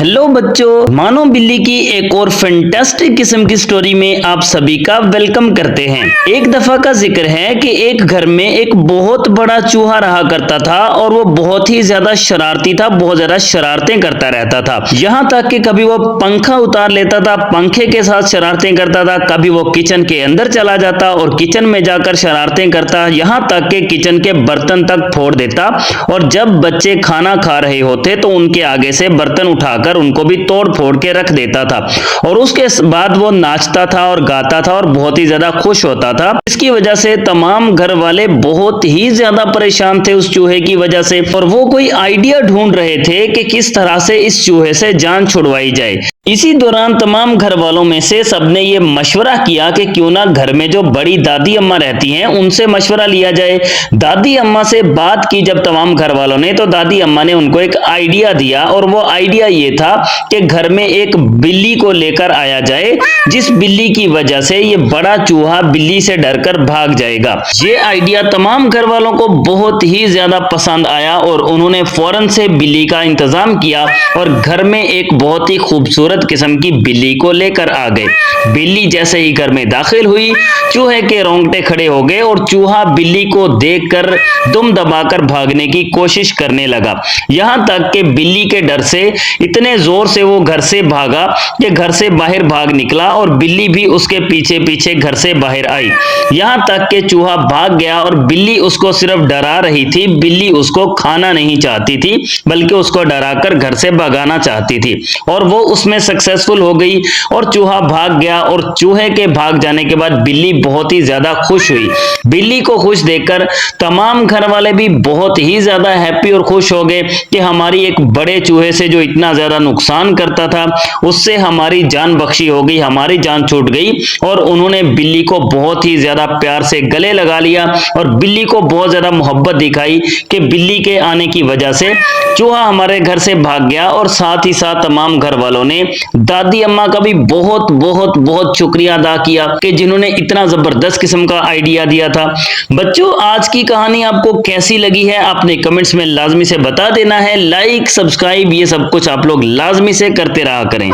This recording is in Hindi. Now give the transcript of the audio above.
हेलो बच्चों, मानो बिल्ली की एक और फैंटास्टिक किस्म की स्टोरी में आप सभी का वेलकम करते हैं। एक दफा का जिक्र है कि एक घर में एक बहुत बड़ा चूहा रहा करता था और वो बहुत ही ज्यादा शरारती था, बहुत ज्यादा शरारतें करता रहता था। यहाँ तक कि कभी वो पंखा उतार लेता था, पंखे के साथ शरारतें करता था, कभी वो किचन के अंदर चला जाता और किचन में जाकर शरारतें करता, यहाँ तक कि किचन के बर्तन तक फोड़ देता। और जब बच्चे खाना खा रहे होते तो उनके आगे से बर्तन उठाकर उनको भी तोड़ फोड़ के रख देता था। और उसके बाद वो नाचता था और गाता था और बहुत ही ज्यादा खुश होता था। इसकी वजह से तमाम घर वाले बहुत ही ज्यादा परेशान थे उस चूहे की वजह से, और वो कोई आइडिया ढूंढ रहे थे कि किस तरह से इस चूहे से जान छुड़वाई जाए। इसी दौरान तमाम घर वालों में से सबने ये मशवरा किया कि क्यों ना घर में जो बड़ी दादी अम्मा रहती हैं उनसे मशवरा लिया जाए। दादी अम्मा से बात की जब तमाम घर वालों ने, तो दादी अम्मा ने उनको एक आइडिया दिया, और वो आइडिया ये था कि घर में एक बिल्ली को लेकर आया जाए, जिस बिल्ली की वजह से ये बड़ा चूहा बिल्ली से डरकर भाग जाएगा। ये आइडिया तमाम घर वालों को बहुत ही ज्यादा पसंद आया और उन्होंने फौरन से बिल्ली का इंतजाम किया और घर में एक बहुत ही खूबसूरत किस्म की बिल्ली को लेकर आ गए। बिल्ली जैसे ही घर में दाखिल हुई, चूहे के रोंगटे खड़े हो गए और चूहा बिल्ली को देखकर दुम दबाकर भागने की कोशिश करने लगा। यहां तक कि बिल्ली के डर से इतने जोर से वो घर से भागा कि घर से बाहर भाग निकला और बिल्ली भी उसके पीछे पीछे घर से बाहर आई। यहां तक कि चूहा भाग गया और बिल्ली उसको सिर्फ डरा रही थी। बिल्ली उसको खाना नहीं चाहती थी, बल्कि उसको डराकर घर से भगाना चाहती थी, और वो उसमें सक्सेसफुल हो गई और चूहा भाग गया। और चूहे के भाग जाने के बाद बिल्ली बहुत ही ज्यादा खुश हुई। बिल्ली को खुश देखकर तमाम घर वाले भी बहुत ही ज्यादा हैप्पी और खुश हो गए कि हमारी एक बड़े चूहे से जो इतना ज्यादा नुकसान करता था उससे हमारी जान बख्शी हो गई, हमारी जान छूट गई। और उन्होंने बिल्ली को बहुत ही ज्यादा प्यार से गले लगा लिया और बिल्ली को बहुत ज्यादा मोहब्बत दिखाई कि बिल्ली के आने की वजह से चूहा हमारे घर से भाग गया। और साथ ही साथ तमाम घर वालों ने दादी अम्मा का भी बहुत बहुत बहुत शुक्रिया अदा किया कि जिन्होंने इतना जबरदस्त किस्म का आइडिया दिया था। बच्चों, आज की कहानी आपको कैसी लगी है आपने कमेंट्स में लाजमी से बता देना है। लाइक, सब्सक्राइब, ये सब कुछ आप लोग लाजमी से करते रहा करें।